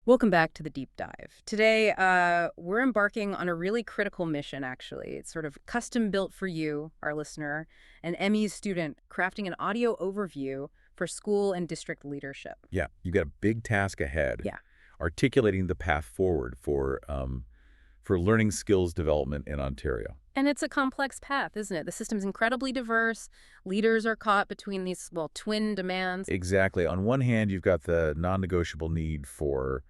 Welcome back to the deep dive. Today, we're embarking on a really critical mission, actually. It's sort of custom built for you, our listener, an ME student, crafting an audio overview for school and district leadership. Yeah, you've got a big task ahead, Yeah. articulating the path forward for learning skills development in Ontario. And it's a complex path, isn't it? The system's incredibly diverse. Leaders are caught between these, well, twin demands. Exactly. On one hand, you've got the non-negotiable need for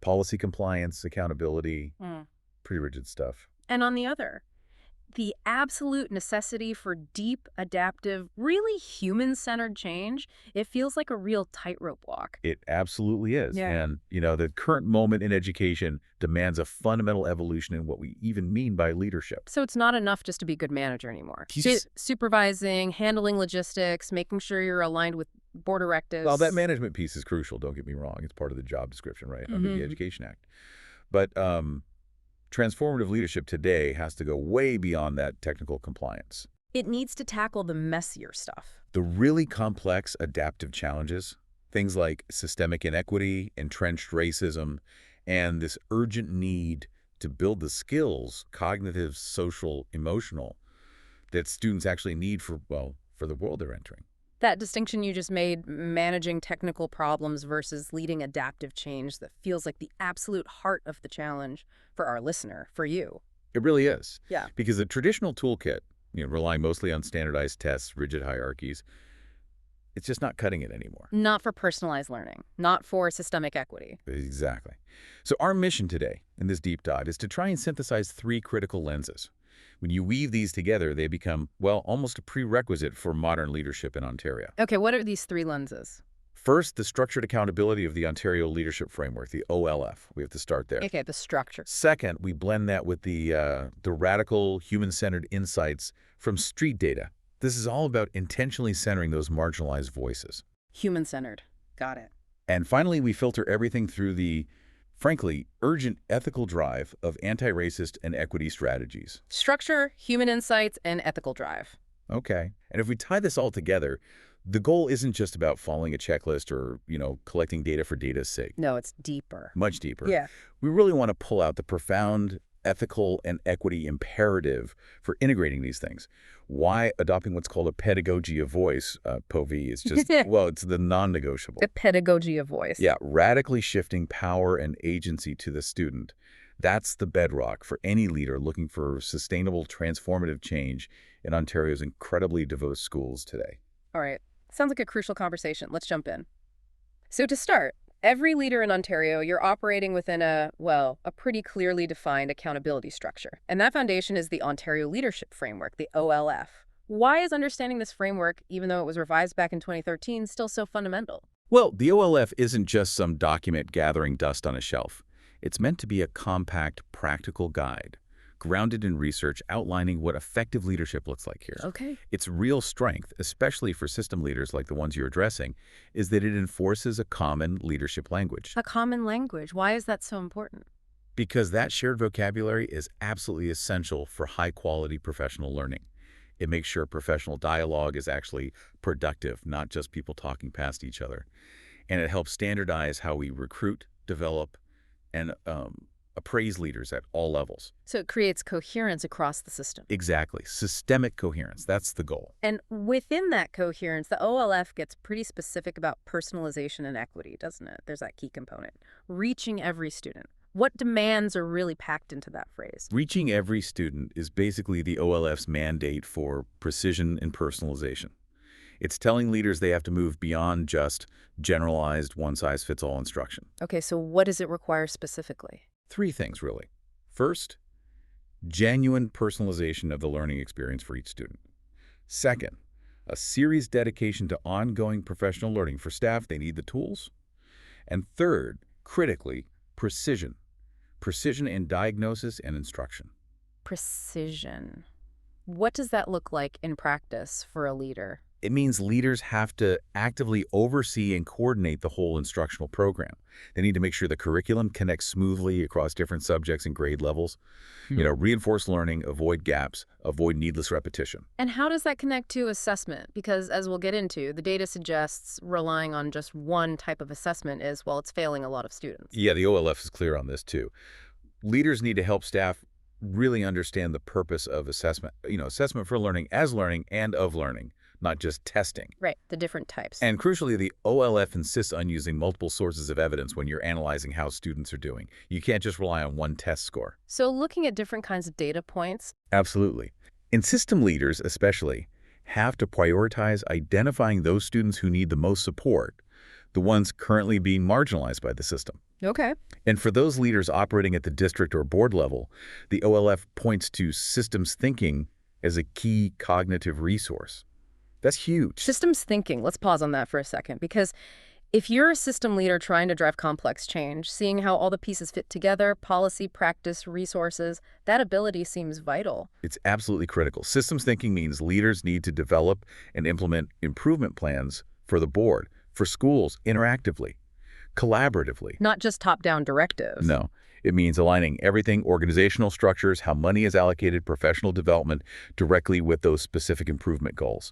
policy compliance, accountability, Mm. pretty rigid stuff. And on the other, the absolute necessity for deep, adaptive, really human-centered change. It feels like a real tightrope walk. It absolutely is. Yeah. And, the current moment in education demands a fundamental evolution in what we even mean by leadership. So it's not enough just to be a good manager anymore. Yes. Supervising, handling logistics, making sure you're aligned with board directives. Well, that management piece is crucial, don't get me wrong. It's part of the job description, right, under the Education Act. But transformative leadership today has to go way beyond that technical compliance. It needs to tackle the messier stuff. The really complex adaptive challenges, things like systemic inequity, entrenched racism, and this urgent need to build the skills, cognitive, social, emotional, that students actually need for the world they're entering. That distinction you just made, managing technical problems versus leading adaptive change, that feels like the absolute heart of the challenge for our listener, for you. It really is. Yeah. Because the traditional toolkit, relying mostly on standardized tests, rigid hierarchies, it's just not cutting it anymore. Not for personalized learning, not for systemic equity. Exactly. So our mission today in this deep dive is to try and synthesize three critical lenses. When you weave these together, they become, almost a prerequisite for modern leadership in Ontario. Okay, what are these three lenses? First, the structured accountability of the Ontario Leadership Framework, the OLF. We have to start there. Okay, the structure. Second, we blend that with the radical human-centered insights from street data. This is all about intentionally centering those marginalized voices. Human-centered. Got it. And finally, we filter everything through the, frankly, urgent ethical drive of anti-racist and equity strategies. Structure, human insights, and ethical drive. Okay. And if we tie this all together, the goal isn't just about following a checklist or, collecting data for data's sake. No, it's deeper. Much deeper. Yeah. We really want to pull out the profound ethical and equity imperative for integrating these things. Why adopting what's called a pedagogy of voice, POV, is just, it's the non-negotiable. The pedagogy of voice. Yeah, radically shifting power and agency to the student. That's the bedrock for any leader looking for sustainable, transformative change in Ontario's incredibly diverse schools today. All right. Sounds like a crucial conversation. Let's jump in. So to start, every leader in Ontario, you're operating within a pretty clearly defined accountability structure. And that foundation is the Ontario Leadership Framework, the OLF. Why is understanding this framework, even though it was revised back in 2013, still so fundamental? Well, the OLF isn't just some document gathering dust on a shelf. It's meant to be a compact, practical guide, grounded in research outlining what effective leadership looks like here. Okay. Its real strength, especially for system leaders like the ones you're addressing, is that it enforces a common leadership language. A common language. Why is that so important? Because that shared vocabulary is absolutely essential for high-quality professional learning. It makes sure professional dialogue is actually productive, not just people talking past each other. And it helps standardize how we recruit, develop, and appraise leaders at all levels. So it creates coherence across the system. Exactly. Systemic coherence. That's the goal. And within that coherence, the OLF gets pretty specific about personalization and equity, doesn't it? There's that key component. Reaching every student. What demands are really packed into that phrase? Reaching every student is basically the OLF's mandate for precision and personalization. It's telling leaders they have to move beyond just generalized one-size-fits-all instruction. Okay, so what does it require specifically? Three things, really. First, genuine personalization of the learning experience for each student. Second, a serious dedication to ongoing professional learning for staff. They need the tools. And third, critically, precision. Precision in diagnosis and instruction. Precision. What does that look like in practice for a leader? It means leaders have to actively oversee and coordinate the whole instructional program. They need to make sure the curriculum connects smoothly across different subjects and grade levels. Reinforce learning, avoid gaps, avoid needless repetition. And how does that connect to assessment? Because as we'll get into, the data suggests relying on just one type of assessment is, well, it's failing a lot of students. Yeah, the OLF is clear on this too. Leaders need to help staff really understand the purpose of assessment. Assessment for learning as learning and of learning, not just testing. Right, the different types. And crucially, the OLF insists on using multiple sources of evidence when you're analyzing how students are doing. You can't just rely on one test score. So looking at different kinds of data points. Absolutely. And system leaders, especially, have to prioritize identifying those students who need the most support, the ones currently being marginalized by the system. Okay. And for those leaders operating at the district or board level, the OLF points to systems thinking as a key cognitive resource. That's huge. Systems thinking, let's pause on that for a second, because if you're a system leader trying to drive complex change, seeing how all the pieces fit together, policy, practice, resources, that ability seems vital. It's absolutely critical. Systems thinking means leaders need to develop and implement improvement plans for the board, for schools, interactively, collaboratively. Not just top-down directives. No. It means aligning everything, organizational structures, how money is allocated, professional development, directly with those specific improvement goals.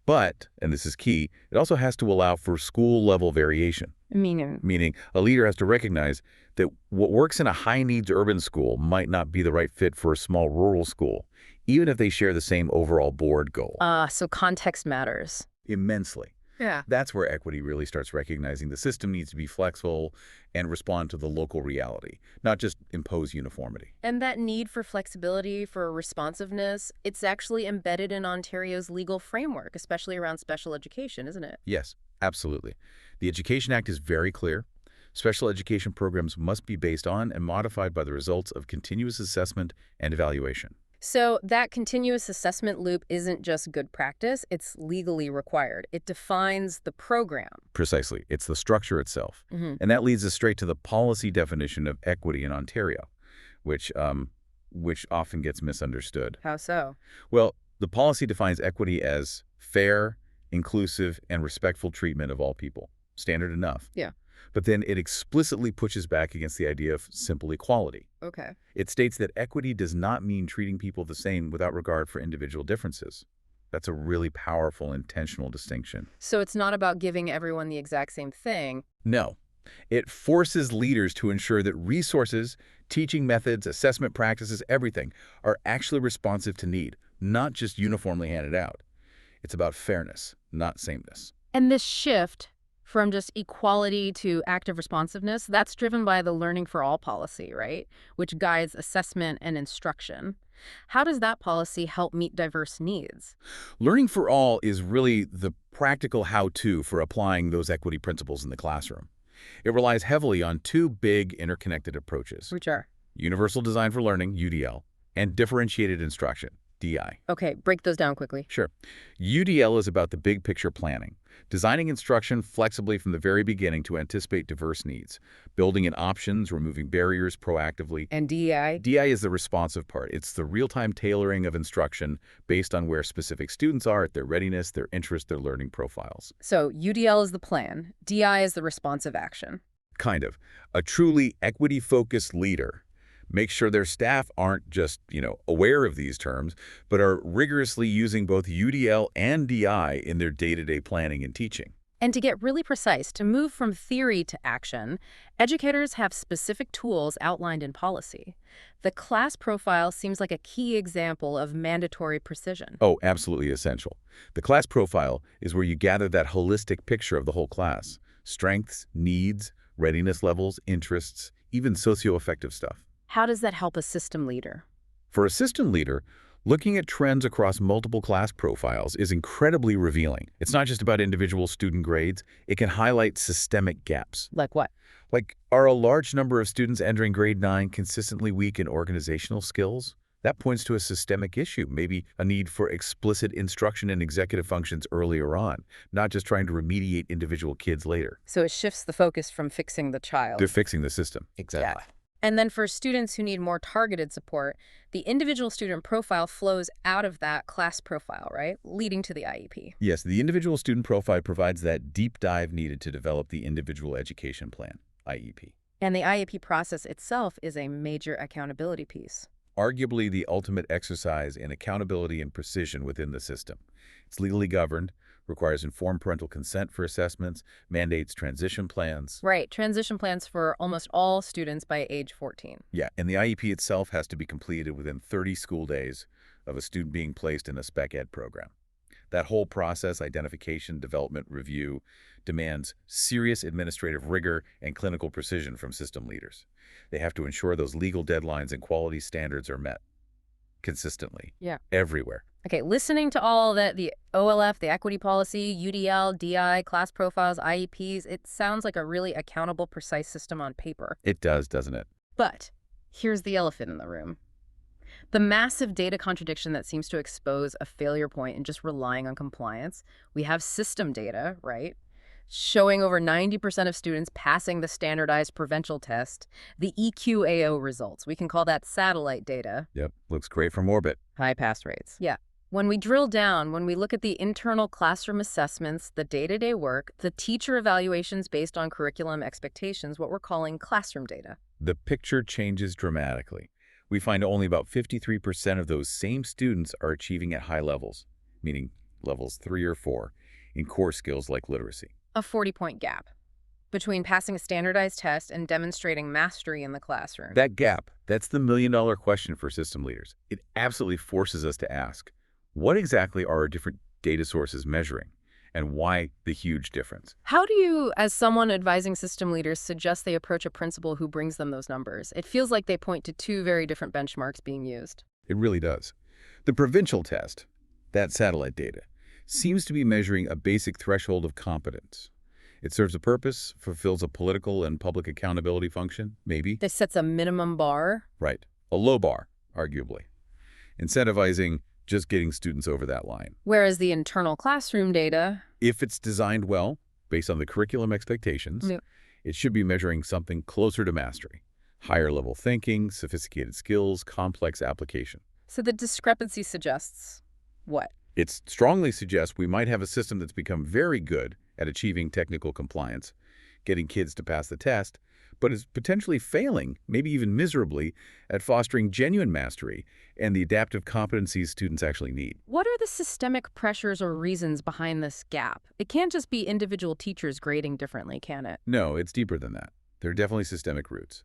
But, and this is key, it also has to allow for school-level variation. Meaning a leader has to recognize that what works in a high-needs urban school might not be the right fit for a small rural school, even if they share the same overall board goal. So context matters. Immensely. Yeah. That's where equity really starts recognizing the system needs to be flexible and respond to the local reality, not just impose uniformity. And that need for flexibility, for responsiveness, it's actually embedded in Ontario's legal framework, especially around special education, isn't it? Yes, absolutely. The Education Act is very clear. Special education programs must be based on and modified by the results of continuous assessment and evaluation. So that continuous assessment loop isn't just good practice, it's legally required. It defines the program. Precisely. It's the structure itself. And that leads us straight to the policy definition of equity in Ontario, which often gets misunderstood. How so? Well, the policy defines equity as fair, inclusive, and respectful treatment of all people. Standard enough. Yeah. But then it explicitly pushes back against the idea of simple equality. Okay. It states that equity does not mean treating people the same without regard for individual differences. That's a really powerful, intentional distinction. So it's not about giving everyone the exact same thing. No. It forces leaders to ensure that resources, teaching methods, assessment practices, everything are actually responsive to need, not just uniformly handed out. It's about fairness, not sameness. And this shift from just equality to active responsiveness, that's driven by the Learning for All policy, right? Which guides assessment and instruction. How does that policy help meet diverse needs? Learning for All is really the practical how-to for applying those equity principles in the classroom. It relies heavily on two big interconnected approaches. Which are? Universal Design for Learning, UDL, and differentiated instruction, DI. Okay, break those down quickly. Sure. UDL is about the big picture planning, designing instruction flexibly from the very beginning to anticipate diverse needs, building in options, removing barriers proactively. And DEI? DI is the responsive part. It's the real-time tailoring of instruction based on where specific students are, their readiness, their interest, their learning profiles. So UDL is the plan, DI is the responsive action. Kind of. A truly equity-focused leader make sure their staff aren't just, aware of these terms, but are rigorously using both UDL and DI in their day-to-day planning and teaching. And to get really precise, to move from theory to action, educators have specific tools outlined in policy. The class profile seems like a key example of mandatory precision. Oh, absolutely essential. The class profile is where you gather that holistic picture of the whole class. Strengths, needs, readiness levels, interests, even socio-affective stuff. How does that help a system leader? For a system leader, looking at trends across multiple class profiles is incredibly revealing. It's not just about individual student grades. It can highlight systemic gaps. Like what? Like, are a large number of students entering grade 9 consistently weak in organizational skills? That points to a systemic issue, maybe a need for explicit instruction in executive functions earlier on, not just trying to remediate individual kids later. So it shifts the focus from fixing the child To fixing the system. Yeah. And then for students who need more targeted support, the individual student profile flows out of that class profile, right? Leading to the IEP. Yes, the individual student profile provides that deep dive needed to develop the individual education plan, IEP. And the IEP process itself is a major accountability piece. Arguably the ultimate exercise in accountability and precision within the system. It's legally governed, requires informed parental consent for assessments, mandates transition plans. Right, transition plans for almost all students by age 14. Yeah, and the IEP itself has to be completed within 30 school days of a student being placed in a spec ed program. That whole process, identification, development, review, demands serious administrative rigor and clinical precision from system leaders. They have to ensure those legal deadlines and quality standards are met consistently, Yeah. everywhere. Okay, listening to all that, the OLF, the equity policy, UDL, DI, class profiles, IEPs, it sounds like a really accountable, precise system on paper. It does, doesn't it? But here's the elephant in the room. The massive data contradiction that seems to expose a failure point in just relying on compliance. We have system data, right? Showing over 90% of students passing the standardized provincial test, the EQAO results. We can call that satellite data. Yep, looks great from orbit. High pass rates. Yeah. When we drill down, when we look at the internal classroom assessments, the day-to-day work, the teacher evaluations based on curriculum expectations, what we're calling classroom data. The picture changes dramatically. We find only about 53% of those same students are achieving at high levels, meaning levels 3 or 4, in core skills like literacy. A 40-point gap between passing a standardized test and demonstrating mastery in the classroom. That gap, that's the million-dollar question for system leaders. It absolutely forces us to ask, what exactly are our different data sources measuring, and why the huge difference? How do you, as someone advising system leaders, suggest they approach a principal who brings them those numbers? It feels like they point to two very different benchmarks being used. It really does. The provincial test, that satellite data, seems to be measuring a basic threshold of competence. It serves a purpose, fulfills a political and public accountability function, maybe. This sets a minimum bar. Right. A low bar, arguably. Incentivizing just getting students over that line. Whereas the internal classroom data, If it's designed well, based on the curriculum expectations, Yeah. it should be measuring something closer to mastery. Higher level thinking, sophisticated skills, complex application. so the discrepancy suggests what? It strongly suggests we might have a system that's become very good at achieving technical compliance, getting kids to pass the test, but is potentially failing, maybe even miserably, at fostering genuine mastery and the adaptive competencies students actually need. What are the systemic pressures or reasons behind this gap? It can't just be individual teachers grading differently, can it? No, it's deeper than that. There are definitely systemic roots.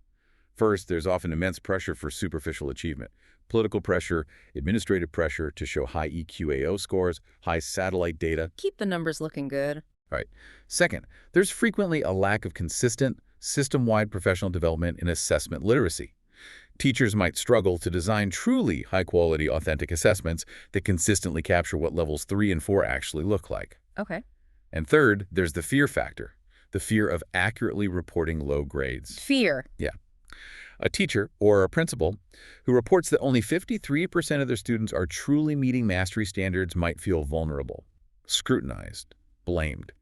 First, there's often immense pressure for superficial achievement. Political pressure, administrative pressure to show high EQAO scores, high satellite data. Keep the numbers looking good. Right. Second, there's frequently a lack of consistent, system-wide professional development in assessment literacy. Teachers might struggle to design truly high-quality, authentic assessments that consistently capture what levels 3 and 4 actually look like. Okay. And third, there's the fear factor, the fear of accurately reporting low grades. Fear. Yeah. A teacher or a principal who reports that only 53% of their students are truly meeting mastery standards might feel vulnerable, scrutinized, blamed,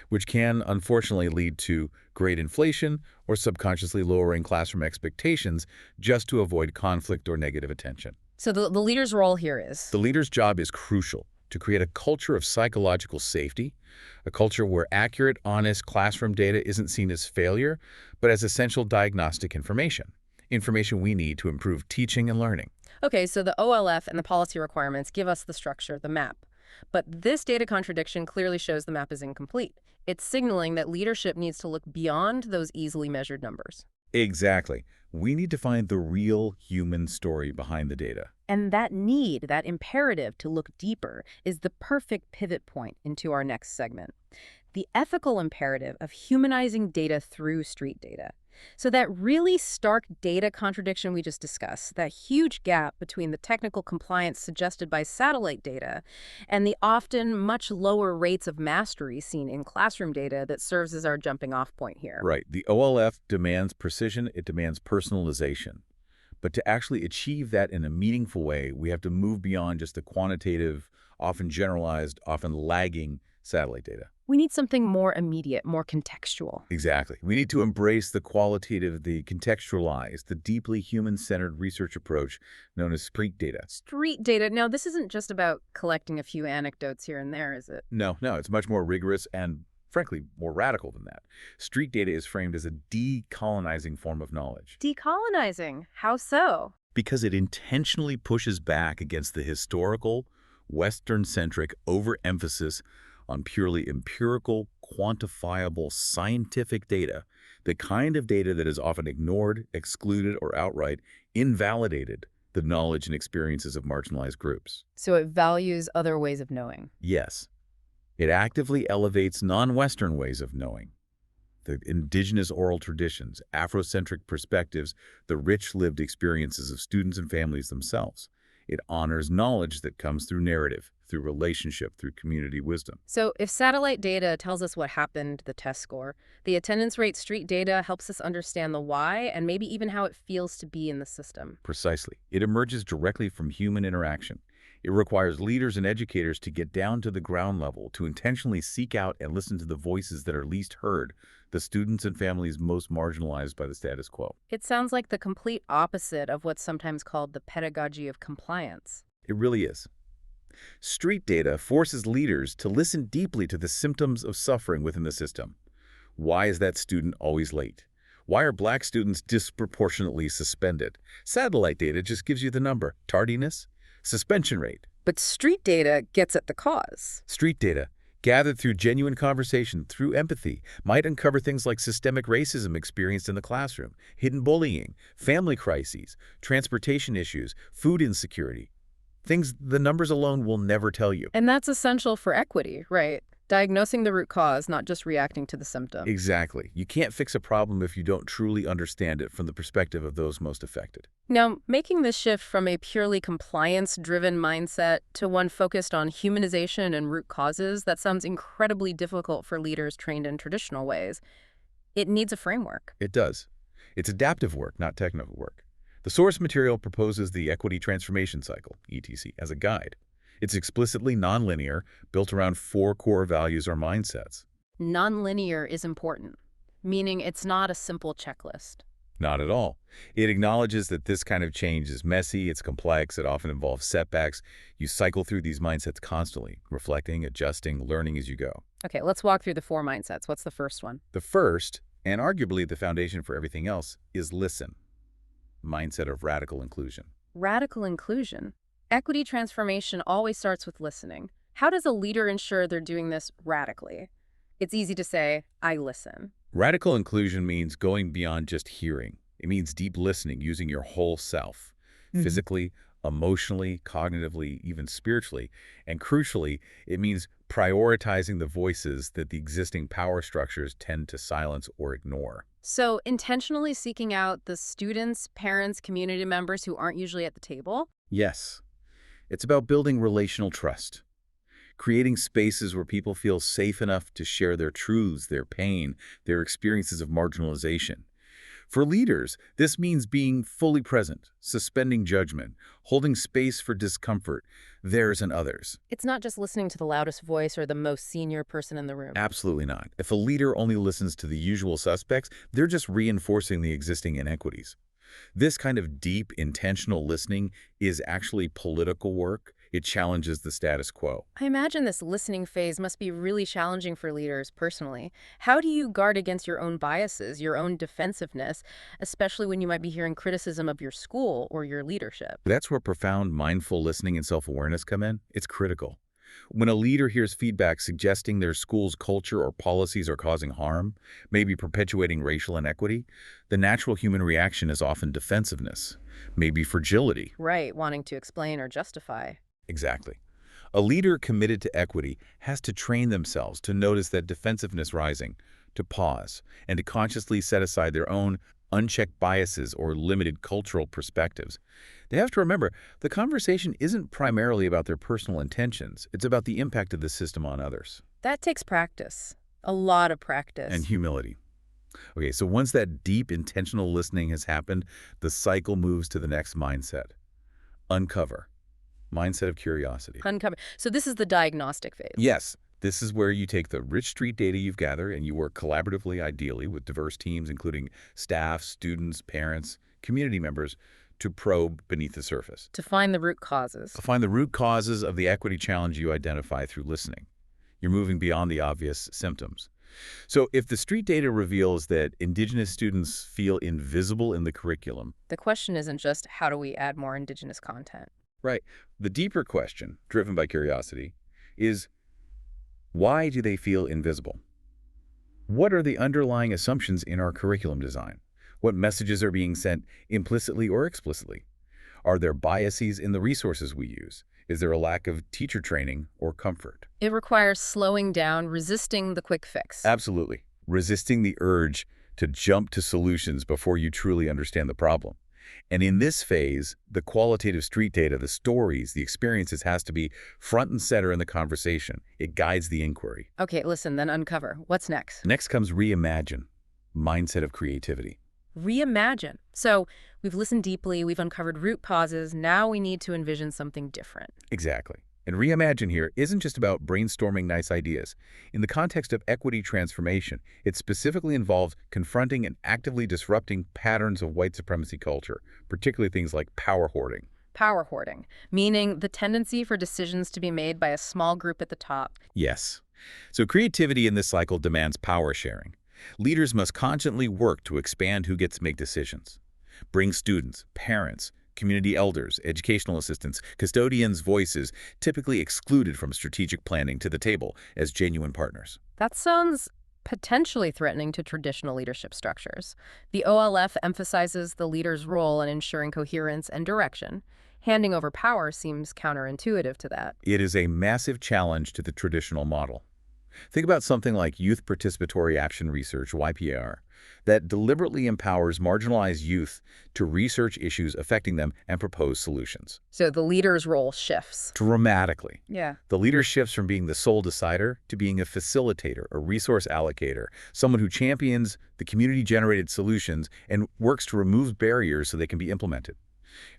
which can unfortunately lead to grade inflation or subconsciously lowering classroom expectations just to avoid conflict or negative attention. So the leader's role here is? The leader's job is crucial to create a culture of psychological safety, a culture where accurate, honest classroom data isn't seen as failure, but as essential diagnostic information we need to improve teaching and learning. Okay, so the OLF and the policy requirements give us the structure, the map. But this data contradiction clearly shows the map is incomplete. It's signaling that leadership needs to look beyond those easily measured numbers. Exactly. We need to find the real human story behind the data. And that need, that imperative to look deeper, is the perfect pivot point into our next segment. The ethical imperative of humanizing data through street data. So that really stark data contradiction we just discussed, that huge gap between the technical compliance suggested by satellite data and the often much lower rates of mastery seen in classroom data that serves as our jumping off point here. Right. The OLF demands precision, it demands personalization. But to actually achieve that in a meaningful way, we have to move beyond just the quantitative, often generalized, often lagging satellite data. We need something more immediate, more contextual. Exactly. We need to embrace the qualitative, the contextualized, the deeply human-centered research approach known as street data. Street data. Now, this isn't just about collecting a few anecdotes here and there, is it? No, it's much more rigorous and, frankly, more radical than that. Street data is framed as a decolonizing form of knowledge. Decolonizing. How so? Because it intentionally pushes back against the historical, Western-centric overemphasis on purely empirical, quantifiable, scientific data, the kind of data that is often ignored, excluded, or outright invalidated the knowledge and experiences of marginalized groups. So it values other ways of knowing. Yes, it actively elevates non-Western ways of knowing. The indigenous oral traditions, Afrocentric perspectives, the rich lived experiences of students and families themselves. It honors knowledge that comes through narrative, through relationship, through community wisdom. So if satellite data tells us what happened, the test score, the attendance rate street data helps us understand the why and maybe even how it feels to be in the system. Precisely. It emerges directly from human interaction. It requires leaders and educators to get down to the ground level, to intentionally seek out and listen to the voices that are least heard, the students and families most marginalized by the status quo. It sounds like the complete opposite of what's sometimes called the pedagogy of compliance. It really is. Street data forces leaders to listen deeply to the symptoms of suffering within the system. Why is that student always late? Why are Black students disproportionately suspended? Satellite data just gives you the number: tardiness, suspension rate. But street data gets at the cause. Street data, gathered through genuine conversation, through empathy, might uncover things like systemic racism experienced in the classroom, hidden bullying, family crises, transportation issues, food insecurity. Things the numbers alone will never tell you. And that's essential for equity, right? Diagnosing the root cause, not just reacting to the symptom. Exactly. You can't fix a problem if you don't truly understand it from the perspective of those most affected. Now, making this shift from a purely compliance-driven mindset to one focused on humanization and root causes, that sounds incredibly difficult for leaders trained in traditional ways. It needs a framework. It does. It's adaptive work, not technical work. The source material proposes the Equity Transformation Cycle, ETC, as a guide. It's explicitly nonlinear, built around 4 core values or mindsets. Nonlinear is important, meaning it's not a simple checklist. Not at all. It acknowledges that this kind of change is messy, it's complex, it often involves setbacks. You cycle through these mindsets constantly, reflecting, adjusting, learning as you go. Okay, let's walk through the 4 mindsets. What's the first one? The first, and arguably the foundation for everything else, is listen. Mindset of radical inclusion. Radical inclusion. Equity transformation always starts with listening. How does a leader ensure they're doing this radically? It's easy to say, I listen. Radical inclusion means going beyond just hearing. It means deep listening, using your whole self, physically, emotionally, cognitively, even spiritually. And crucially, it means prioritizing the voices that the existing power structures tend to silence or ignore. So intentionally seeking out the students, parents, community members who aren't usually at the table? Yes. It's about building relational trust, creating spaces where people feel safe enough to share their truths, their pain, their experiences of marginalization. For leaders, this means being fully present, suspending judgment, holding space for discomfort, theirs and others. It's not just listening to the loudest voice or the most senior person in the room. Absolutely not. If a leader only listens to the usual suspects, they're just reinforcing the existing inequities. This kind of deep, intentional listening is actually political work. It challenges the status quo. I imagine this listening phase must be really challenging for leaders personally. How do you guard against your own biases, your own defensiveness, especially when you might be hearing criticism of your school or your leadership? That's where profound mindful listening and self-awareness come in. It's critical. When a leader hears feedback suggesting their school's culture or policies are causing harm, maybe perpetuating racial inequity, the natural human reaction is often defensiveness, maybe fragility. Right, wanting to explain or justify. Exactly. A leader committed to equity has to train themselves to notice that defensiveness rising, to pause, and to consciously set aside their own unchecked biases or limited cultural perspectives. They have to remember, the conversation isn't primarily about their personal intentions. It's about the impact of the system on others. That takes practice. A lot of practice. And humility. Okay, so once that deep, intentional listening has happened, the cycle moves to the next mindset. Uncover. Mindset of curiosity. Uncover. So this is the diagnostic phase. Yes, This is where you take the rich street data you've gathered and you work collaboratively, ideally, with diverse teams, including staff, students, parents, community members, to probe beneath the surface. To find the root causes. To find the root causes of the equity challenge you identify through listening. You're moving beyond the obvious symptoms. So if the street data reveals that Indigenous students feel invisible in the curriculum, The question isn't just how do we add more Indigenous content? right, the deeper question, driven by curiosity, is why do they feel invisible? What are the underlying assumptions in our curriculum design? What messages are being sent implicitly or explicitly? Are there biases in the resources we use? Is there a lack of teacher training or comfort? It requires slowing down, resisting the quick fix. Absolutely. Resisting the urge to jump to solutions before you truly understand the problem. And in this phase, the qualitative street data, the stories, the experiences has to be front and center in the conversation. It guides the inquiry. Okay, listen, then uncover. What's next? Next comes reimagine, mindset of creativity. Reimagine. So we've listened deeply, we've uncovered root causes, now we need to envision something different. Exactly. And reimagine here isn't just about brainstorming nice ideas. In the context of equity transformation, it specifically involves confronting and actively disrupting patterns of white supremacy culture, particularly things like power hoarding. Power hoarding, meaning the tendency for decisions to be made by a small group at the top. Yes. So creativity in this cycle demands power sharing. Leaders must constantly work to expand who gets to make decisions. Bring students, parents, community elders, educational assistants, custodians' voices, typically excluded from strategic planning, to the table as genuine partners. That sounds potentially threatening to traditional leadership structures. The OLF emphasizes the leader's role in ensuring coherence and direction. Handing over power seems counterintuitive to that. It is a massive challenge to the traditional model. Think about something like Youth Participatory Action Research, YPR, that deliberately empowers marginalized youth to research issues affecting them and propose solutions. So the leader's role shifts. Dramatically. Yeah. The leader shifts from being the sole decider to being a facilitator, a resource allocator, someone who champions the community-generated solutions and works to remove barriers so they can be implemented.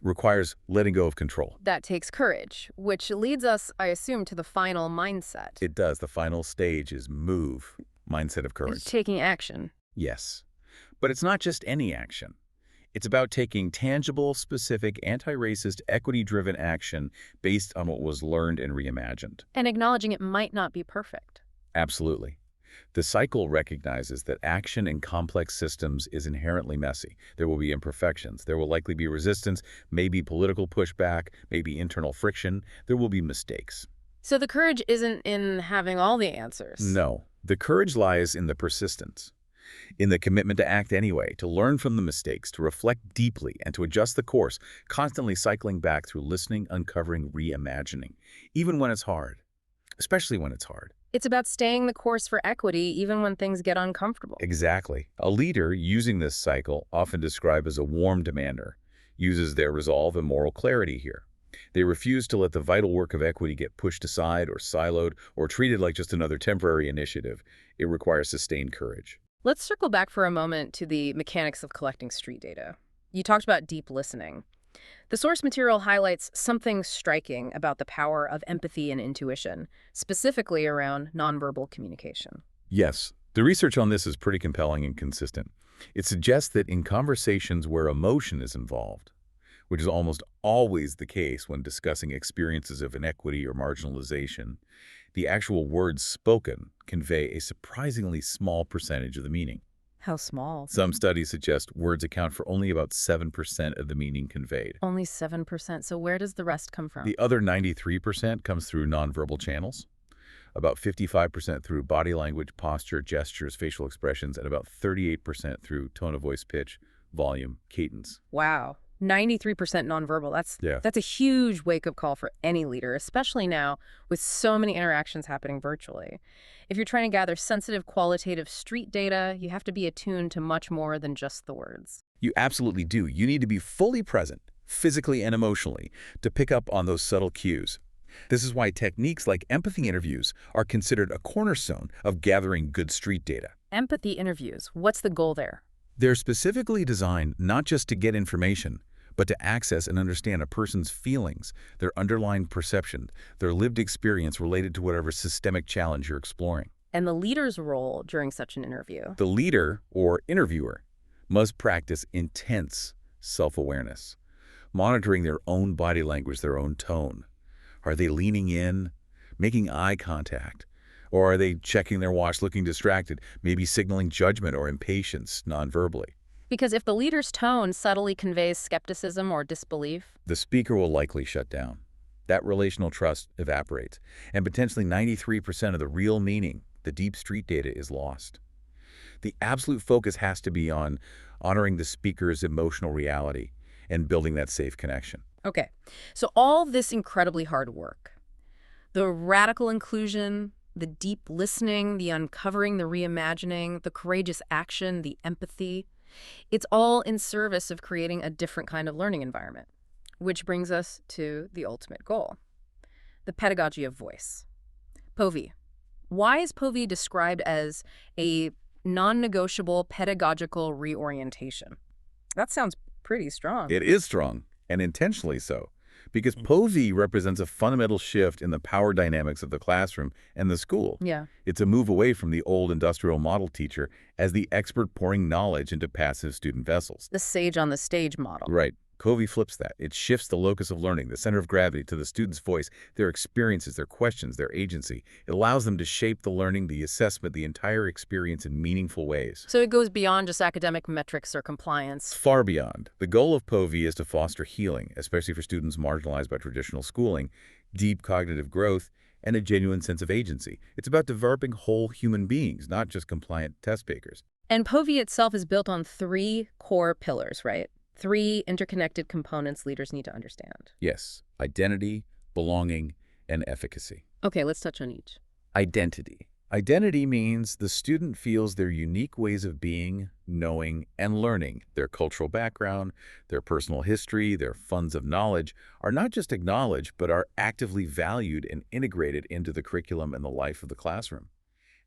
It requires letting go of control. That takes courage, which leads us, I assume, to the final mindset. It does. The final stage is move, mindset of courage. It's taking action. Yes. But it's not just any action. It's about taking tangible, specific, anti-racist, equity-driven action based on what was learned and reimagined. And acknowledging it might not be perfect. Absolutely. The cycle recognizes that action in complex systems is inherently messy. There will be imperfections. There will likely be resistance, maybe political pushback, maybe internal friction. There will be mistakes. So the courage isn't in having all the answers. No. The courage lies in the persistence, in the commitment to act anyway, to learn from the mistakes, to reflect deeply, and to adjust the course, constantly cycling back through listening, uncovering, reimagining, even when it's hard, especially when it's hard. It's about staying the course for equity even when things get uncomfortable. Exactly. A leader using this cycle, often described as a warm demander, uses their resolve and moral clarity here. They refuse to let the vital work of equity get pushed aside or siloed or treated like just another temporary initiative. It requires sustained courage. Let's circle back for a moment to the mechanics of collecting street data. You talked about deep listening. The source material highlights something striking about the power of empathy and intuition, specifically around nonverbal communication. Yes, the research on this is pretty compelling and consistent. It suggests that in conversations where emotion is involved, which is almost always the case when discussing experiences of inequity or marginalization, the actual words spoken convey a surprisingly small percentage of the meaning. How small? Some studies suggest words account for only about 7% of the meaning conveyed. Only 7%. So where does the rest come from? The other 93% comes through nonverbal channels, about 55% through body language, posture, gestures, facial expressions, and about 38% through tone of voice, pitch, volume, cadence. Wow. 93% nonverbal. That's a huge wake-up call for any leader, especially now with so many interactions happening virtually. If you're trying to gather sensitive, qualitative street data, you have to be attuned to much more than just the words. You absolutely do. You need to be fully present, physically and emotionally, to pick up on those subtle cues. This is why techniques like empathy interviews are considered a cornerstone of gathering good street data. Empathy interviews. What's the goal there? They're specifically designed not just to get information, but to access and understand a person's feelings, their underlying perception, their lived experience related to whatever systemic challenge you're exploring. And the leader's role during such an interview. The leader, or interviewer, must practice intense self-awareness, monitoring their own body language, their own tone. Are they leaning in, making eye contact? Or are they checking their watch, looking distracted, maybe signaling judgment or impatience non-verbally? Because if the leader's tone subtly conveys skepticism or disbelief, The speaker will likely shut down. That relational trust evaporates, and potentially 93% of the real meaning, the deep street data, is lost. The absolute focus has to be on honoring the speaker's emotional reality and building that safe connection. okay, so all this incredibly hard work, the radical inclusion, the deep listening, the uncovering, the reimagining, the courageous action, the empathy, it's all in service of creating a different kind of learning environment, which brings us to the ultimate goal, the pedagogy of voice. POVI. Why is POVI described as a non-negotiable pedagogical reorientation? That sounds pretty strong. It is strong, and intentionally so, because POVI represents a fundamental shift in the power dynamics of the classroom and the school. Yeah. It's a move away from the old industrial model teacher as the expert pouring knowledge into passive student vessels. The sage on the stage model. Right. POVI flips that. It shifts the locus of learning, the center of gravity, to the student's voice, their experiences, their questions, their agency. It allows them to shape the learning, the assessment, the entire experience in meaningful ways. So it goes beyond just academic metrics or compliance. Far beyond. The goal of POVI is to foster healing, especially for students marginalized by traditional schooling, deep cognitive growth, and a genuine sense of agency. It's about developing whole human beings, not just compliant test takers. And POVI itself is built on 3 core pillars, right? 3 interconnected components leaders need to understand. Yes, identity, belonging, and efficacy. Okay, let's touch on each. Identity. Identity means the student feels their unique ways of being, knowing, and learning. Their cultural background, their personal history, their funds of knowledge are not just acknowledged, but are actively valued and integrated into the curriculum and the life of the classroom.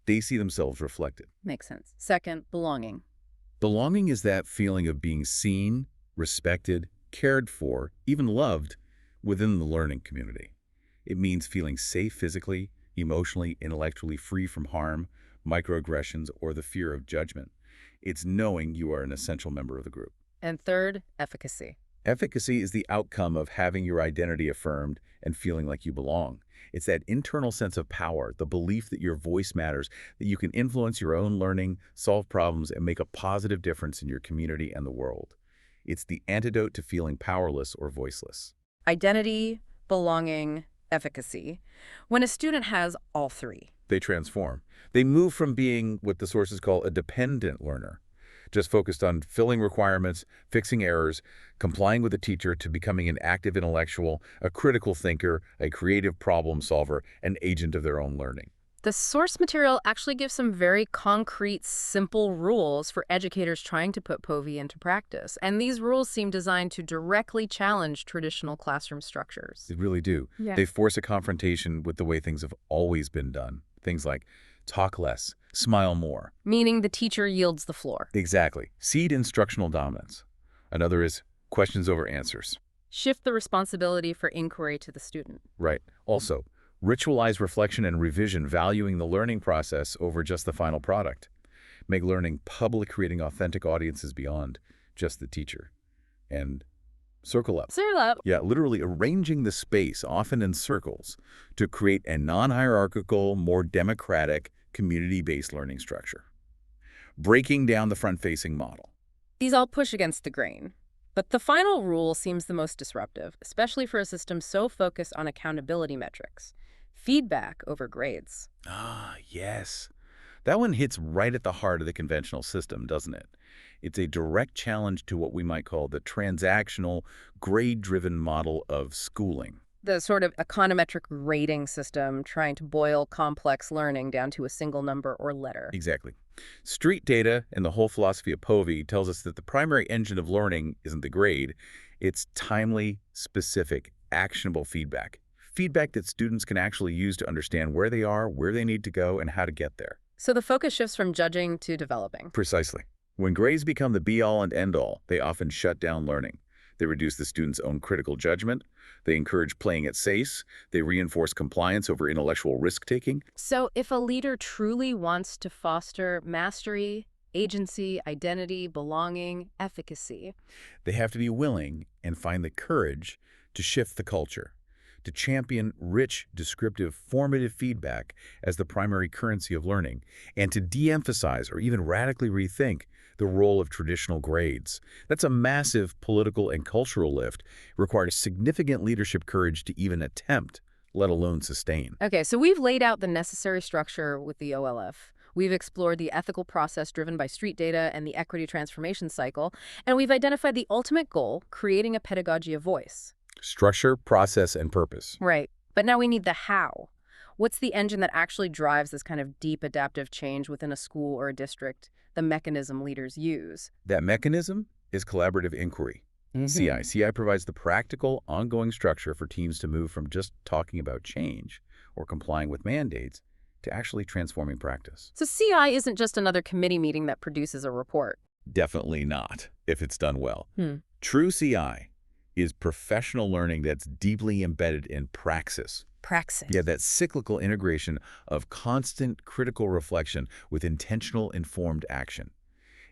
They see themselves reflected. Makes sense. Second, belonging. Belonging is that feeling of being seen, respected, cared for, even loved within the learning community. It means feeling safe physically, emotionally, intellectually, free from harm, microaggressions, or the fear of judgment. It's knowing you are an essential member of the group. And third, efficacy. Efficacy is the outcome of having your identity affirmed and feeling like you belong. It's that internal sense of power, the belief that your voice matters, that you can influence your own learning, solve problems, and make a positive difference in your community and the world. It's the antidote to feeling powerless or voiceless. Identity, belonging, efficacy. When a student has all 3, They transform. They move from being what the sources call a dependent learner, just focused on filling requirements, fixing errors, complying with the teacher, to becoming an active intellectual, a critical thinker, a creative problem solver, an agent of their own learning. the source material actually gives some very concrete, simple rules for educators trying to put POVI into practice. And these rules seem designed to directly challenge traditional classroom structures. They really do. Yeah. They force a confrontation with the way things have always been done. Things like talk less, smile more. Meaning the teacher yields the floor. Exactly. Cede instructional dominance. Another is questions over answers. Shift the responsibility for inquiry to the student. Right. Also, ritualize reflection and revision, valuing the learning process over just the final product. Make learning public, creating authentic audiences beyond just the teacher. And circle up. Circle up. Yeah, literally arranging the space, often in circles, to create a non-hierarchical, more democratic, community-based learning structure. Breaking down the front-facing model. These all push against the grain. But the final rule seems the most disruptive, especially for a system so focused on accountability metrics. Feedback over grades. Ah, yes. That one hits right at the heart of the conventional system, doesn't it? It's a direct challenge to what we might call the transactional, grade-driven model of schooling. The sort of econometric rating system trying to boil complex learning down to a single number or letter. Exactly. Street data and the whole philosophy of POVI tells us that the primary engine of learning isn't the grade. It's timely, specific, actionable feedback. Feedback that students can actually use to understand where they are, where they need to go, and how to get there. So the focus shifts from judging to developing. Precisely. When grades become the be-all and end-all, they often shut down learning. They reduce the student's own critical judgment. They encourage playing it safe. They reinforce compliance over intellectual risk-taking. So if a leader truly wants to foster mastery, agency, identity, belonging, efficacy, They have to be willing and find the courage to shift the culture, to champion rich, descriptive, formative feedback as the primary currency of learning, and to de-emphasize or even radically rethink the role of traditional grades. That's a massive political and cultural lift. It requires significant leadership courage to even attempt, let alone sustain. Okay, so we've laid out the necessary structure with the OLF. We've explored the ethical process driven by street data and the equity transformation cycle, and we've identified the ultimate goal, creating a pedagogy of voice. Structure, process, and purpose. Right. But now we need the how. What's the engine that actually drives this kind of deep adaptive change within a school or a district, the mechanism leaders use? That mechanism is collaborative inquiry. CI. CI provides the practical, ongoing structure for teams to move from just talking about change or complying with mandates to actually transforming practice. So CI isn't just another committee meeting that produces a report. Definitely not, if it's done well. Hmm. True CI is professional learning that's deeply embedded in praxis. Praxis. Yeah, that cyclical integration of constant critical reflection with intentional informed action.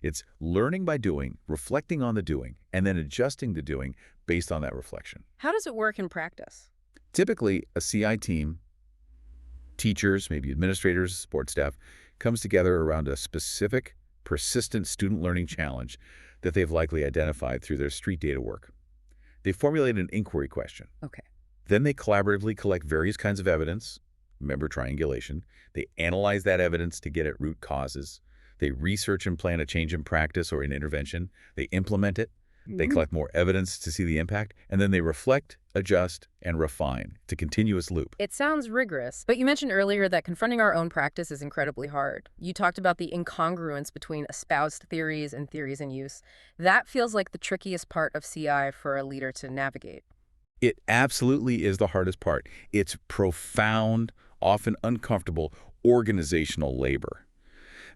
It's learning by doing, reflecting on the doing, and then adjusting the doing based on that reflection. How does it work in practice? Typically, a CI team, teachers, maybe administrators, support staff, comes together around a specific, persistent student learning challenge that they've likely identified through their street data work. They formulate an inquiry question. Okay. Then they collaboratively collect various kinds of evidence, remember triangulation. They analyze that evidence to get at root causes. They research and plan a change in practice or an intervention. They implement it. They collect more evidence to see the impact, and then they reflect, adjust, and refine. It's a continuous loop. It sounds rigorous, but you mentioned earlier that confronting our own practice is incredibly hard. You talked about the incongruence between espoused theories and theories in use. That feels like the trickiest part of CI for a leader to navigate. It absolutely is the hardest part. It's profound, often uncomfortable, organizational labor.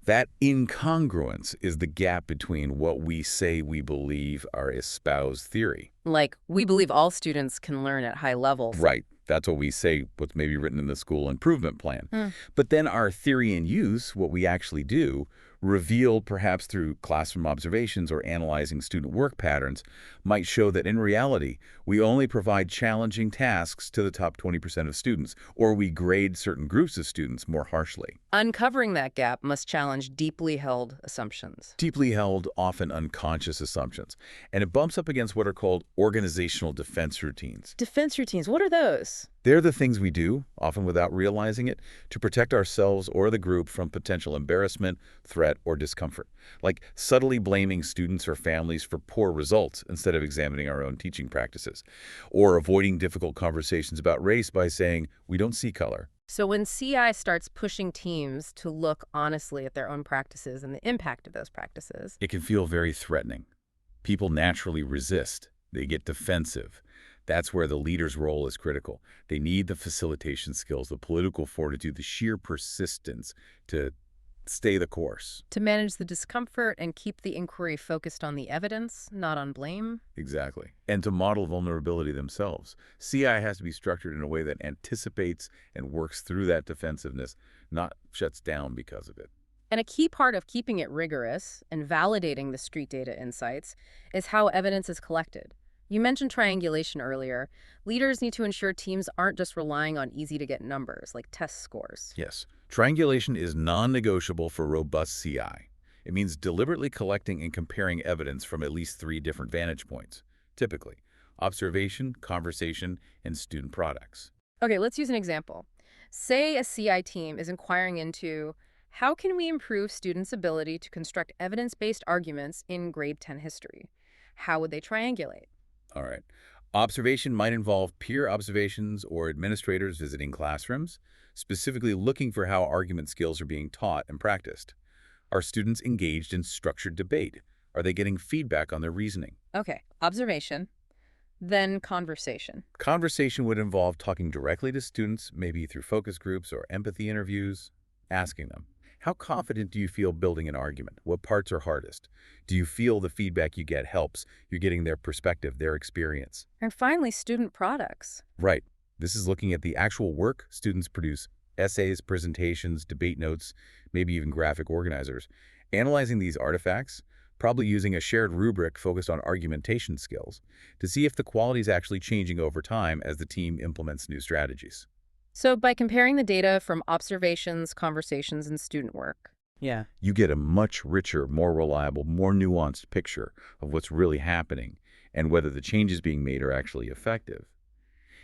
That incongruence is the gap between what we say we believe are espoused theory. Like, we believe all students can learn at high levels. Right. That's what we say, what's maybe written in the school improvement plan. But then our theory in use, what we actually do, revealed perhaps through classroom observations or analyzing student work patterns, might show that in reality, we only provide challenging tasks to the top 20% of students, or we grade certain groups of students more harshly. Uncovering that gap must challenge deeply held assumptions. Deeply held, often unconscious assumptions. And it bumps up against what are called organizational defense routines. Defense routines, what are those? They're the things we do, often without realizing it, to protect ourselves or the group from potential embarrassment, threat, or discomfort. Like subtly blaming students or families for poor results instead of examining our own teaching practices. Or avoiding difficult conversations about race by saying, we don't see color. So when CI starts pushing teams to look honestly at their own practices and the impact of those practices, It can feel very threatening. People naturally resist. They get defensive. That's where the leader's role is critical. They need the facilitation skills, the political fortitude, the sheer persistence to stay the course. to manage the discomfort and keep the inquiry focused on the evidence, not on blame. Exactly. And to model vulnerability themselves. CI has to be structured in a way that anticipates and works through that defensiveness, not shuts down because of it. And a key part of keeping it rigorous and validating the street data insights is how evidence is collected. You mentioned triangulation earlier. Leaders need to ensure teams aren't just relying on easy-to-get numbers, like test scores. Yes. Triangulation is non-negotiable for robust CI. It means deliberately collecting and comparing evidence from at least 3 different vantage points, typically observation, conversation, and student products. Okay, let's use an example. Say a CI team is inquiring into how can we improve students' ability to construct evidence-based arguments in grade 10 history? How would they triangulate? All right. Observation might involve peer observations or administrators visiting classrooms, specifically looking for how argument skills are being taught and practiced. Are students engaged in structured debate? Are they getting feedback on their reasoning? Okay, observation, then conversation. Conversation would involve talking directly to students, maybe through focus groups or empathy interviews, asking them, How confident do you feel building an argument? What parts are hardest? Do you feel the feedback you get helps? You're getting their perspective, their experience. And finally, student products. Right. This is looking at the actual work students produce, essays, presentations, debate notes, maybe even graphic organizers. Analyzing these artifacts, probably using a shared rubric focused on argumentation skills, to see if the quality is actually changing over time as the team implements new strategies. So by comparing the data from observations, conversations, and student work. Yeah. You get a much richer, more reliable, more nuanced picture of what's really happening and whether the changes being made are actually effective.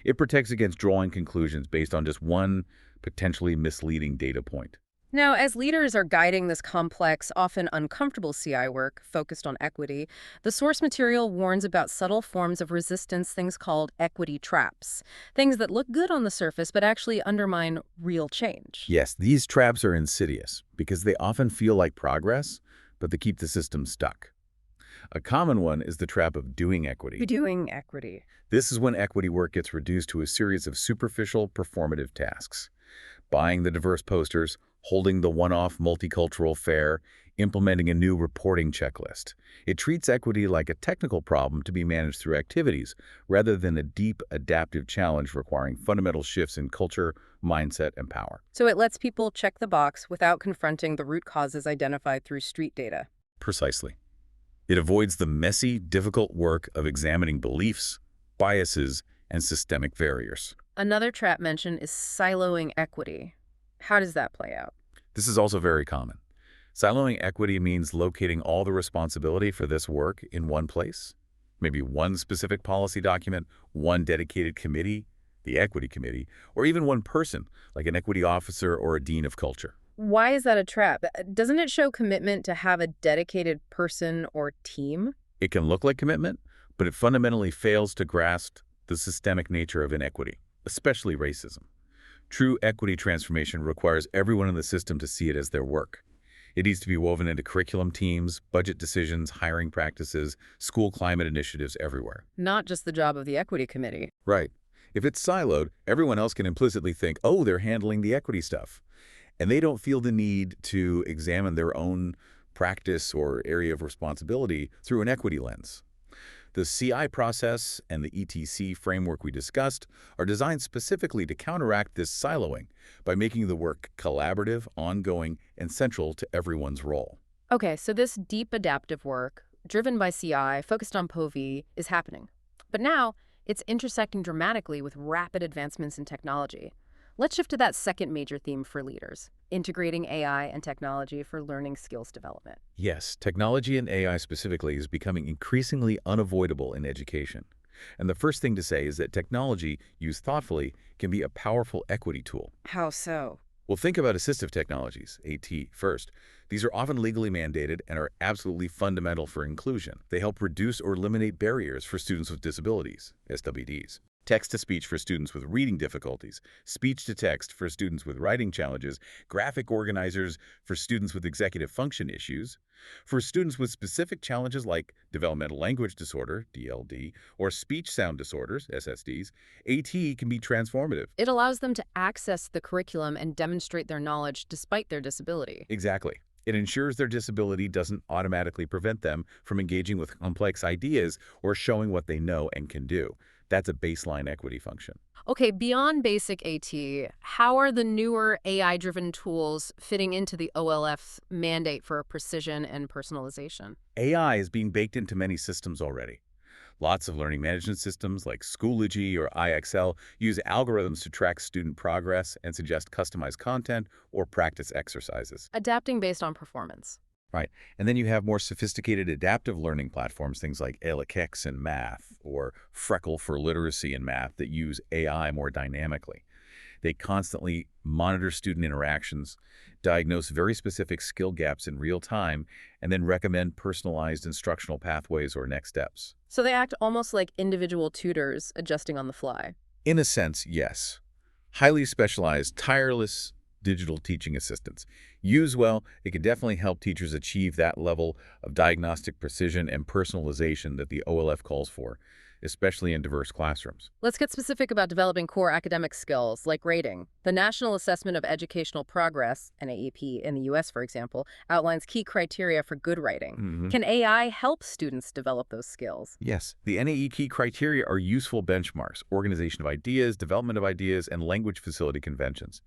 It protects against drawing conclusions based on just one potentially misleading data point. Now, as leaders are guiding this complex, often uncomfortable CI work focused on equity, the source material warns about subtle forms of resistance, things called equity traps, things that look good on the surface but actually undermine real change. Yes, these traps are insidious because they often feel like progress, but they keep the system stuck. A common one is the trap of doing equity. Doing equity. This is when equity work gets reduced to a series of superficial, performative tasks. Buying the diverse posters, holding the one-off multicultural fair, implementing a new reporting checklist. It treats equity like a technical problem to be managed through activities, rather than a deep, adaptive challenge requiring fundamental shifts in culture, mindset, and power. So it lets people check the box without confronting the root causes identified through street data. Precisely. It avoids the messy, difficult work of examining beliefs, biases, and systemic barriers. Another trap mentioned is siloing equity. How does that play out? This is also very common. Siloing equity means locating all the responsibility for this work in one place. Maybe one specific policy document, one dedicated committee, the equity committee, or even one person, like an equity officer or a dean of culture. Why is that a trap? Doesn't it show commitment to have a dedicated person or team? It can look like commitment, but it fundamentally fails to grasp the systemic nature of inequity, especially racism. True equity transformation requires everyone in the system to see it as their work. It needs to be woven into curriculum teams, budget decisions, hiring practices, school climate initiatives everywhere. Not just the job of the equity committee. Right. If it's siloed, everyone else can implicitly think, oh, they're handling the equity stuff. And they don't feel the need to examine their own practice or area of responsibility through an equity lens. The CI process and the ETC framework we discussed are designed specifically to counteract this siloing by making the work collaborative, ongoing, and central to everyone's role. Okay, so this deep adaptive work, driven by CI, focused on POV, is happening. But now, it's intersecting dramatically with rapid advancements in technology. Let's shift to that second major theme for leaders, integrating AI and technology for learning skills development. Yes, technology and AI specifically is becoming increasingly unavoidable in education. And the first thing to say is that technology, used thoughtfully, can be a powerful equity tool. How so? Well, think about assistive technologies, AT, first. These are often legally mandated and are absolutely fundamental for inclusion. They help reduce or eliminate barriers for students with disabilities, SWDs. Text-to-speech for students with reading difficulties, speech-to-text for students with writing challenges, graphic organizers for students with executive function issues. For students with specific challenges like developmental language disorder, DLD, or speech sound disorders, SSDs, AT can be transformative. It allows them to access the curriculum and demonstrate their knowledge despite their disability. Exactly. It ensures their disability doesn't automatically prevent them from engaging with complex ideas or showing what they know and can do. That's a baseline equity function. Okay, beyond basic AT, how are the newer AI-driven tools fitting into the OLF's mandate for precision and personalization? AI is being baked into many systems already. Lots of learning management systems like Schoology or IXL use algorithms to track student progress and suggest customized content or practice exercises. Adapting based on performance. Right. And then you have more sophisticated adaptive learning platforms, things like ELICEX in math or Freckle for literacy in math that use AI more dynamically. They constantly monitor student interactions, diagnose very specific skill gaps in real time, and then recommend personalized instructional pathways or next steps. So they act almost like individual tutors adjusting on the fly. In a sense, yes. Highly specialized, tireless digital teaching assistants. Used well, it can definitely help teachers achieve that level of diagnostic precision and personalization that the OLF calls for, especially in diverse classrooms. Let's get specific about developing core academic skills like rating. The National Assessment of Educational Progress, NAEP, in the US, for example, outlines key criteria for good writing. Can AI help students develop those skills? Yes, the NAE key criteria are useful benchmarks: organization of ideas, development of ideas, and language facility conventions.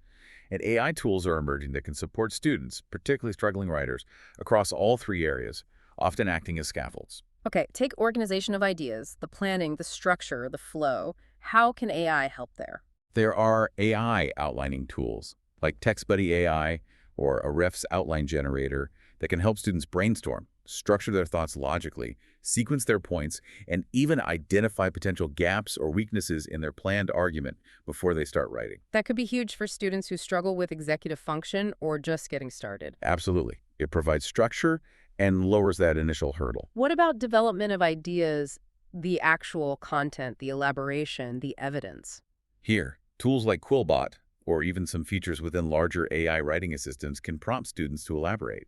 And AI tools are emerging that can support students, particularly struggling writers, across all three areas, often acting as scaffolds. Okay, take organization of ideas, the planning, the structure, the flow. How can AI help there? There are AI outlining tools, like TextBuddy AI or a ref's outline generator, that can help students brainstorm, structure their thoughts logically, sequence their points, and even identify potential gaps or weaknesses in their planned argument before they start writing. That could be huge for students who struggle with executive function or just getting started. Absolutely. It provides structure and lowers that initial hurdle. What about development of ideas, the actual content, the elaboration, the evidence? Here, tools like Quillbot, or even some features within larger AI writing assistants, can prompt students to elaborate.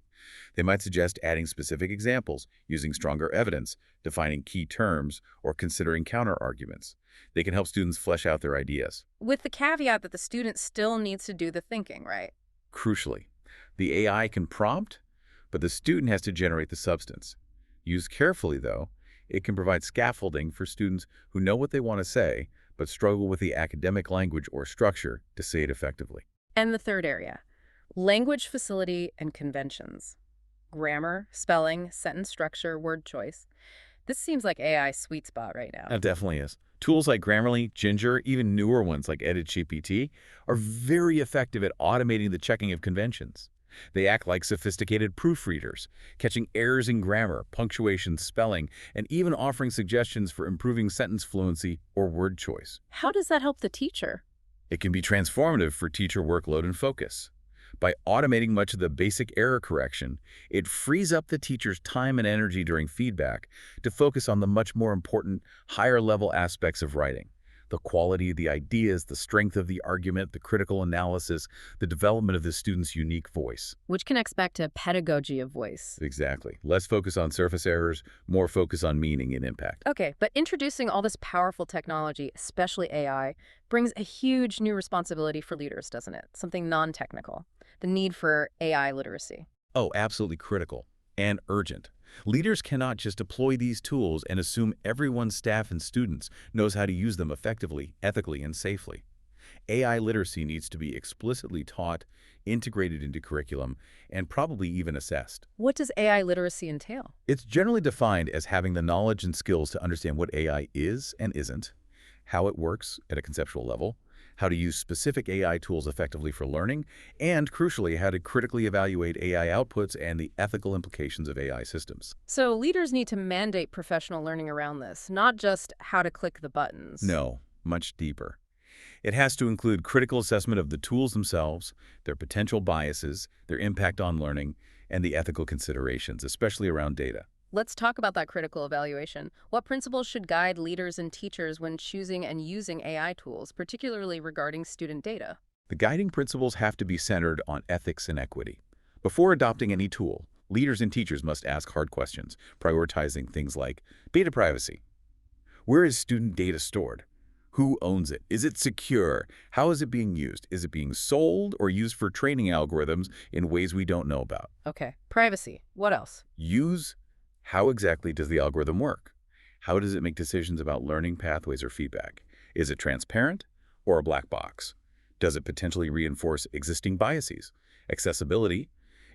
They might suggest adding specific examples, using stronger evidence, defining key terms, or considering counter-arguments. They can help students flesh out their ideas. With the caveat that the student still needs to do the thinking, right? Crucially, the AI can prompt, but the student has to generate the substance. Used carefully, though, it can provide scaffolding for students who know what they want to say, but struggle with the academic language or structure to say it effectively. And the third area, language facility and conventions. Grammar, spelling, sentence structure, word choice. This seems like AI's sweet spot right now. It definitely is. Tools like Grammarly, Ginger, even newer ones like EditGPT, are very effective at automating the checking of conventions. They act like sophisticated proofreaders, catching errors in grammar, punctuation, spelling, and even offering suggestions for improving sentence fluency or word choice. How does that help the teacher? It can be transformative for teacher workload and focus. By automating much of the basic error correction, it frees up the teacher's time and energy during feedback to focus on the much more important, higher-level aspects of writing: the quality of the ideas, the strength of the argument, the critical analysis, the development of the student's unique voice. Which connects back to pedagogy of voice. Exactly. Less focus on surface errors, more focus on meaning and impact. Okay, but introducing all this powerful technology, especially AI, brings a huge new responsibility for leaders, doesn't it? Something non-technical. The need for AI literacy. Oh, absolutely critical and urgent. Leaders cannot just deploy these tools and assume everyone's staff and students knows how to use them effectively, ethically, and safely. AI literacy needs to be explicitly taught, integrated into curriculum, and probably even assessed. What does AI literacy entail? It's generally defined as having the knowledge and skills to understand what AI is and isn't, how it works at a conceptual level, how to use specific AI tools effectively for learning, and, crucially, how to critically evaluate AI outputs and the ethical implications of AI systems. So leaders need to mandate professional learning around this, not just how to click the buttons. No, much deeper. It has to include critical assessment of the tools themselves, their potential biases, their impact on learning, and the ethical considerations, especially around data. Let's talk about that critical evaluation. What principles should guide leaders and teachers when choosing and using AI tools, particularly regarding student data? The guiding principles have to be centered on ethics and equity. Before adopting any tool, leaders and teachers must ask hard questions, prioritizing things like data privacy. Where is student data stored? Who owns it? Is it secure? How is it being used? Is it being sold or used for training algorithms in ways we don't know about? Okay, privacy. What else? Use. How exactly does the algorithm work? How does it make decisions about learning pathways or feedback? Is it transparent or a black box? Does it potentially reinforce existing biases? Accessibility.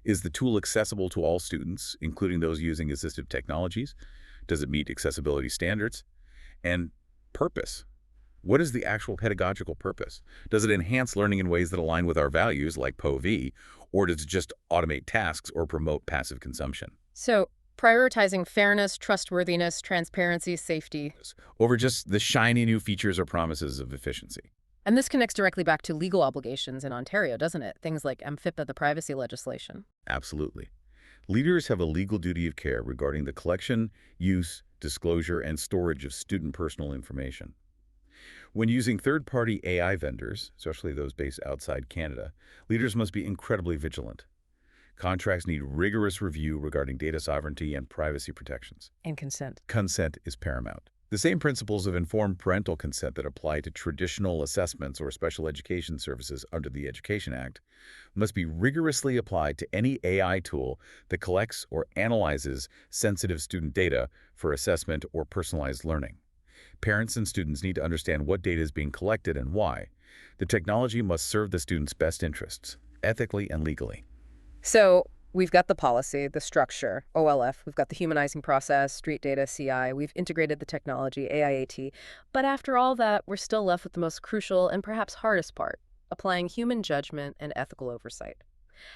Is the tool accessible to all students, including those using assistive technologies? Does it meet accessibility standards? And purpose. What is the actual pedagogical purpose? Does it enhance learning in ways that align with our values, like POV, or does it just automate tasks or promote passive consumption? So, prioritizing fairness, trustworthiness, transparency, safety. Over just the shiny new features or promises of efficiency. And this connects directly back to legal obligations in Ontario, doesn't it? Things like MFIPA, the privacy legislation. Absolutely. Leaders have a legal duty of care regarding the collection, use, disclosure, and storage of student personal information. When using third-party AI vendors, especially those based outside Canada, leaders must be incredibly vigilant. Contracts need rigorous review regarding data sovereignty and privacy protections. And consent. Consent is paramount. The same principles of informed parental consent that apply to traditional assessments or special education services under the Education Act must be rigorously applied to any AI tool that collects or analyzes sensitive student data for assessment or personalized learning. Parents and students need to understand what data is being collected and why. The technology must serve the student's best interests, ethically and legally. So we've got the policy, the structure, OLF, we've got the humanizing process, street data, CI, we've integrated the technology, AIAT. But after all that, we're still left with the most crucial and perhaps hardest part, applying human judgment and ethical oversight.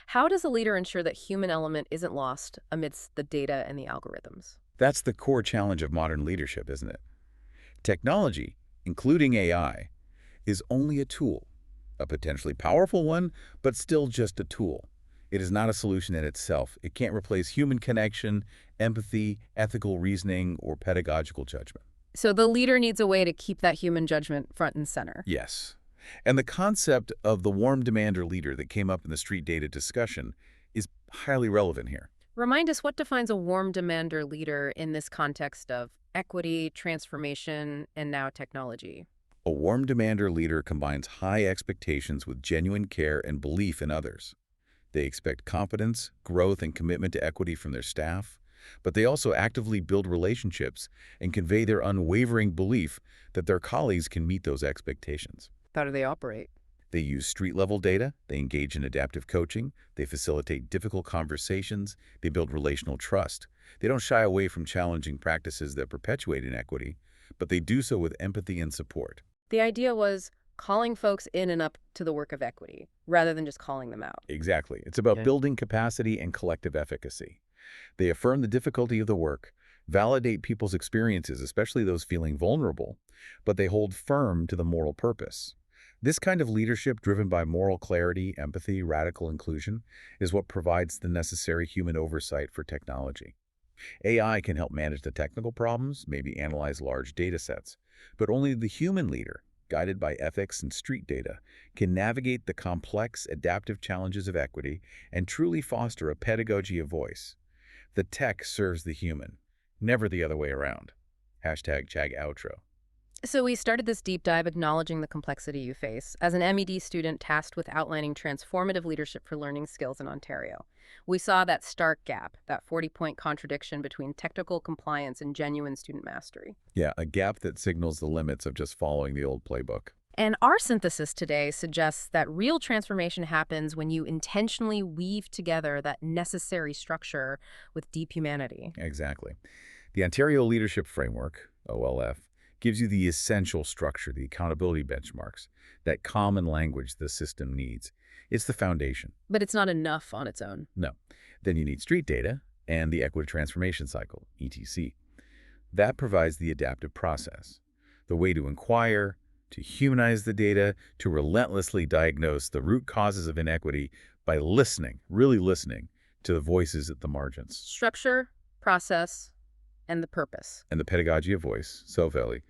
How does a leader ensure that human element isn't lost amidst the data and the algorithms? That's the core challenge of modern leadership, isn't it? Technology, including AI, is only a tool, a potentially powerful one, but still just a tool. It is not a solution in itself. It can't replace human connection, empathy, ethical reasoning, or pedagogical judgment. So the leader needs a way to keep that human judgment front and center. Yes. And the concept of the warm demander leader that came up in the street data discussion is highly relevant here. Remind us what defines a warm demander leader in this context of equity, transformation, and now technology. A warm demander leader combines high expectations with genuine care and belief in others. They expect competence, growth, and commitment to equity from their staff, but they also actively build relationships and convey their unwavering belief that their colleagues can meet those expectations. How do they operate? They use street-level data, they engage in adaptive coaching, they facilitate difficult conversations, they build relational trust. They don't shy away from challenging practices that perpetuate inequity, but they do so with empathy and support. The idea was calling folks in and up to the work of equity, rather than just calling them out. Exactly. It's about Okay. building capacity and collective efficacy. They affirm the difficulty of the work, validate people's experiences, especially those feeling vulnerable, but they hold firm to the moral purpose. This kind of leadership driven by moral clarity, empathy, radical inclusion is what provides the necessary human oversight for technology. AI can help manage the technical problems, maybe analyze large data sets, but only the human leader, guided by ethics and street data, can navigate the complex, adaptive challenges of equity and truly foster a pedagogy of voice. The tech serves the human, never the other way around. #Chag outro. So we started this deep dive acknowledging the complexity you face as an MED student tasked with outlining transformative leadership for learning skills in Ontario. We saw that stark gap, that 40-point contradiction between technical compliance and genuine student mastery. Yeah, a gap that signals the limits of just following the old playbook. And our synthesis today suggests that real transformation happens when you intentionally weave together that necessary structure with deep humanity. Exactly. The Ontario Leadership Framework, OLF, gives you the essential structure, the accountability benchmarks, that common language the system needs. It's the foundation. But it's not enough on its own. No. Then you need street data and the equity transformation cycle, ETC. That provides the adaptive process, the way to inquire, to humanize the data, to relentlessly diagnose the root causes of inequity by listening, really listening, to the voices at the margins. Structure, process, and the purpose. And the pedagogy of voice, Sofeli,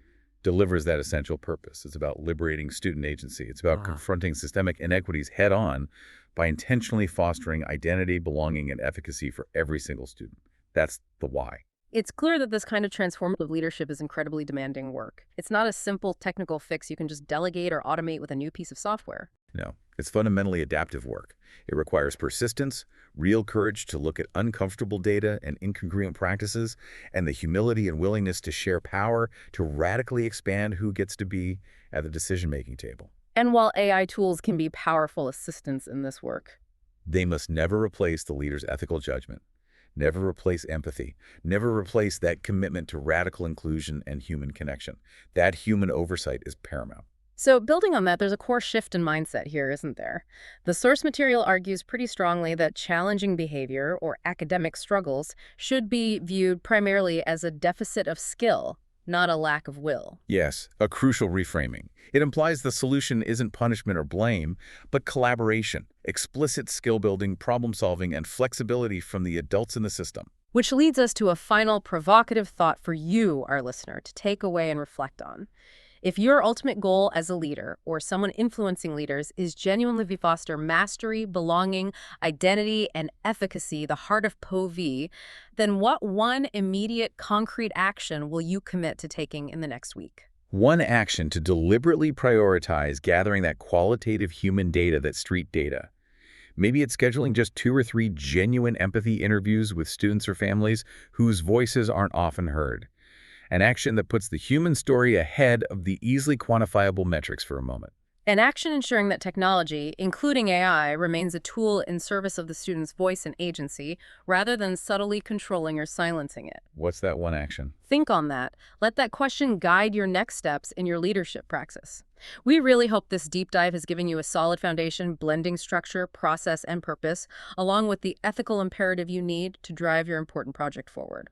delivers that essential purpose. It's about liberating student agency. It's about confronting systemic inequities head-on by intentionally fostering identity, belonging, and efficacy for every single student. That's the why. It's clear that this kind of transformative leadership is incredibly demanding work. It's not a simple technical fix you can just delegate or automate with a new piece of software. No, it's fundamentally adaptive work. It requires persistence, real courage to look at uncomfortable data and incongruent practices, and the humility and willingness to share power to radically expand who gets to be at the decision-making table. And while AI tools can be powerful assistants in this work, they must never replace the leader's ethical judgment, never replace empathy, never replace that commitment to radical inclusion and human connection. That human oversight is paramount. So building on that, there's a core shift in mindset here, isn't there? The source material argues pretty strongly that challenging behavior or academic struggles should be viewed primarily as a deficit of skill, not a lack of will. Yes, a crucial reframing. It implies the solution isn't punishment or blame, but collaboration, explicit skill building, problem solving, and flexibility from the adults in the system. Which leads us to a final provocative thought for you, our listener, to take away and reflect on. If your ultimate goal as a leader or someone influencing leaders is genuinely to foster mastery, belonging, identity, and efficacy, the heart of POV, then what one immediate concrete action will you commit to taking in the next week? One action to deliberately prioritize gathering that qualitative human data, that street data. Maybe it's scheduling just 2 or 3 genuine empathy interviews with students or families whose voices aren't often heard. An action that puts the human story ahead of the easily quantifiable metrics for a moment. An action ensuring that technology, including AI, remains a tool in service of the student's voice and agency, rather than subtly controlling or silencing it. What's that one action? Think on that. Let that question guide your next steps in your leadership praxis. We really hope this deep dive has given you a solid foundation, blending structure, process, and purpose, along with the ethical imperative you need to drive your important project forward.